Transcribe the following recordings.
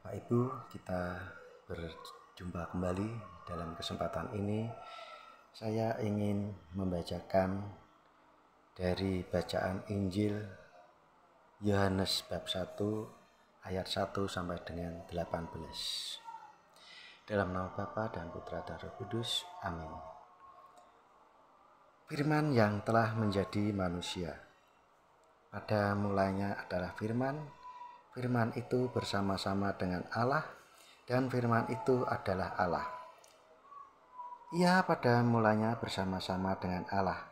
Bapak Ibu, kita berjumpa kembali. Dalam kesempatan ini saya ingin membacakan dari bacaan Injil Yohanes bab 1 ayat 1 sampai dengan 18. Dalam nama Bapa dan Putra dan Roh Kudus. Amin. Firman yang telah menjadi manusia. Pada mulanya adalah firman. Firman itu bersama-sama dengan Allah, dan firman itu adalah Allah. Ia pada mulanya bersama-sama dengan Allah.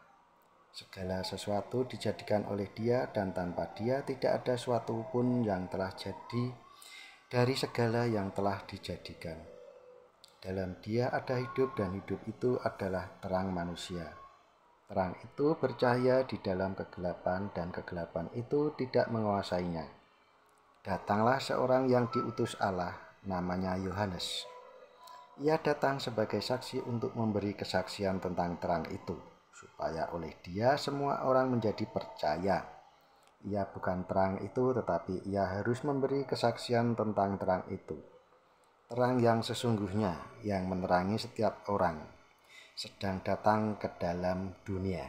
Segala sesuatu dijadikan oleh Dia, dan tanpa Dia tidak ada sesuatu pun yang telah jadi dari segala yang telah dijadikan. Dalam Dia ada hidup, dan hidup itu adalah terang manusia. Terang itu bercahaya di dalam kegelapan, dan kegelapan itu tidak menguasainya. Datanglah seorang yang diutus Allah, namanya Yohanes. Ia datang sebagai saksi untuk memberi kesaksian tentang terang itu, supaya oleh Dia semua orang menjadi percaya. Ia bukan terang itu, tetapi ia harus memberi kesaksian tentang terang itu. Terang yang sesungguhnya, yang menerangi setiap orang, sedang datang ke dalam dunia.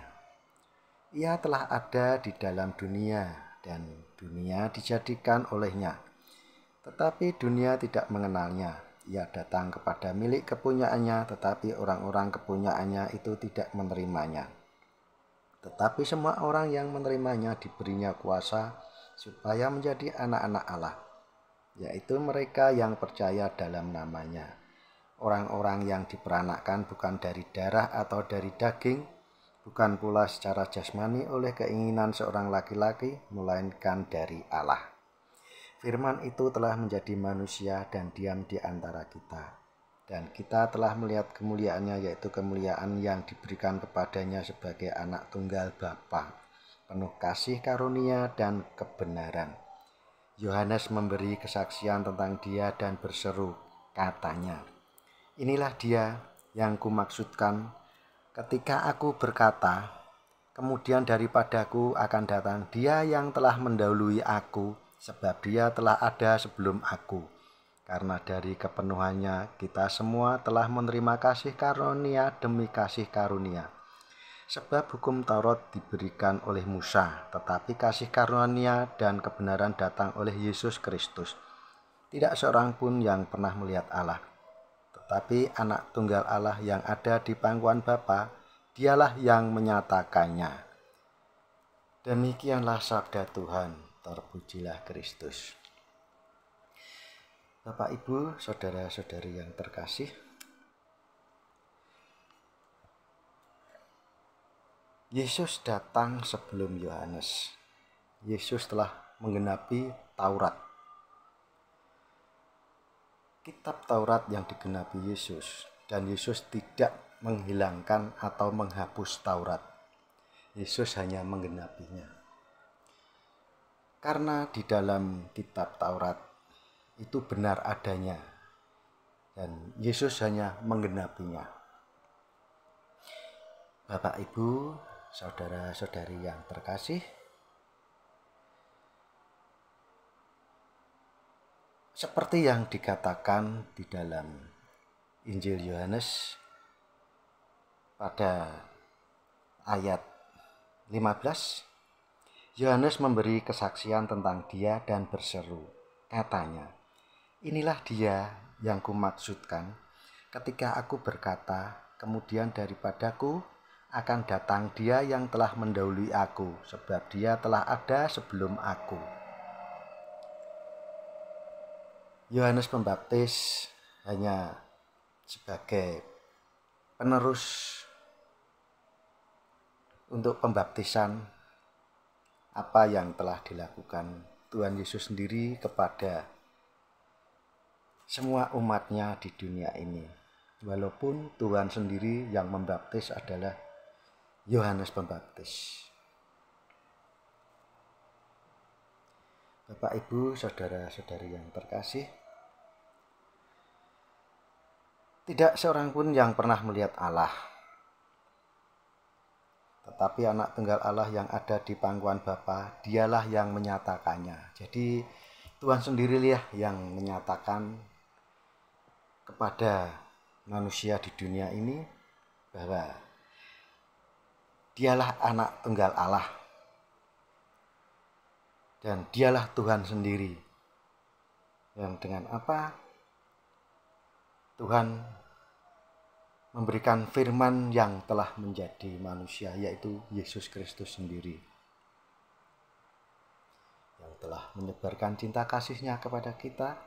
Ia telah ada di dalam dunia, dan dunia dijadikan olehnya, tetapi dunia tidak mengenalnya. Ia datang kepada milik kepunyaannya, tetapi orang-orang kepunyaannya itu tidak menerimanya. Tetapi semua orang yang menerimanya diberinya kuasa supaya menjadi anak-anak Allah, yaitu mereka yang percaya dalam namanya. Orang-orang yang diperanakkan bukan dari darah atau dari daging, bukan pula secara jasmani oleh keinginan seorang laki-laki, melainkan dari Allah. Firman itu telah menjadi manusia dan diam di antara kita. Dan kita telah melihat kemuliaannya, yaitu kemuliaan yang diberikan kepadanya sebagai anak tunggal Bapa, penuh kasih karunia dan kebenaran. Yohanes memberi kesaksian tentang Dia dan berseru, katanya, "Inilah Dia yang kumaksudkan ketika aku berkata, kemudian daripadaku akan datang Dia yang telah mendahului aku, sebab Dia telah ada sebelum aku. Karena dari kepenuhannya kita semua telah menerima kasih karunia demi kasih karunia. Sebab hukum Taurat diberikan oleh Musa, tetapi kasih karunia dan kebenaran datang oleh Yesus Kristus. Tidak seorang pun yang pernah melihat Allah, tetapi anak tunggal Allah yang ada di pangkuan Bapa, Dialah yang menyatakannya." Demikianlah sabda Tuhan, terpujilah Kristus. Bapak, Ibu, saudara-saudari yang terkasih, Yesus datang sebelum Yohanes. Yesus telah menggenapi Taurat. Kitab Taurat yang digenapi Yesus, dan Yesus tidak menghilangkan atau menghapus Taurat. Yesus hanya menggenapinya. Karena di dalam kitab Taurat itu benar adanya, dan Yesus hanya menggenapinya. Bapak, Ibu, saudara-saudari yang terkasih, seperti yang dikatakan di dalam Injil Yohanes pada ayat 15, Yohanes memberi kesaksian tentang Dia dan berseru, katanya, "Inilah Dia yang kumaksudkan ketika aku berkata, kemudian daripadaku akan datang Dia yang telah mendahului aku, sebab Dia telah ada sebelum aku." Yohanes Pembaptis hanya sebagai penerus untuk pembaptisan apa yang telah dilakukan Tuhan Yesus sendiri kepada semua umatnya di dunia ini. Walaupun Tuhan sendiri yang membaptis adalah Yohanes Pembaptis. Bapak, Ibu, saudara-saudari yang terkasih, tidak seorang pun yang pernah melihat Allah, tetapi anak tunggal Allah yang ada di pangkuan Bapa, Dialah yang menyatakannya. Jadi Tuhan sendirilah yang menyatakan kepada manusia di dunia ini bahwa Dialah anak tunggal Allah dan Dialah Tuhan sendiri. Yang dengan apa Tuhan memberikan firman yang telah menjadi manusia, yaitu Yesus Kristus sendiri, yang telah menyebarkan cinta kasih-Nya kepada kita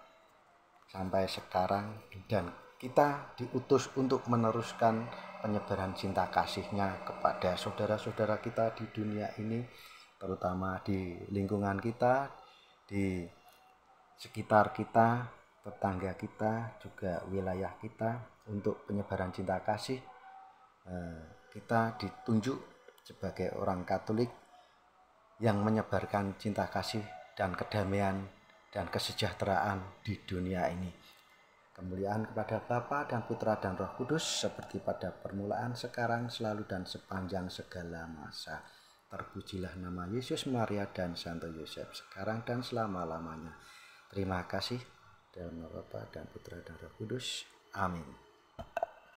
sampai sekarang, dan kita diutus untuk meneruskan penyebaran cinta kasih-Nya kepada saudara-saudara kita di dunia ini, terutama di lingkungan kita, di sekitar kita, tetangga kita, juga wilayah kita. Untuk penyebaran cinta kasih, kita ditunjuk sebagai orang Katolik yang menyebarkan cinta kasih dan kedamaian dan kesejahteraan di dunia ini. Kemuliaan kepada Bapa dan Putra dan Roh Kudus, seperti pada permulaan, sekarang, selalu, dan sepanjang segala masa. Terpujilah nama Yesus, Maria, dan Santo Yosef, sekarang dan selama-lamanya. Terima kasih. Dalam nama Bapa dan Putra dan Roh Kudus. Amin.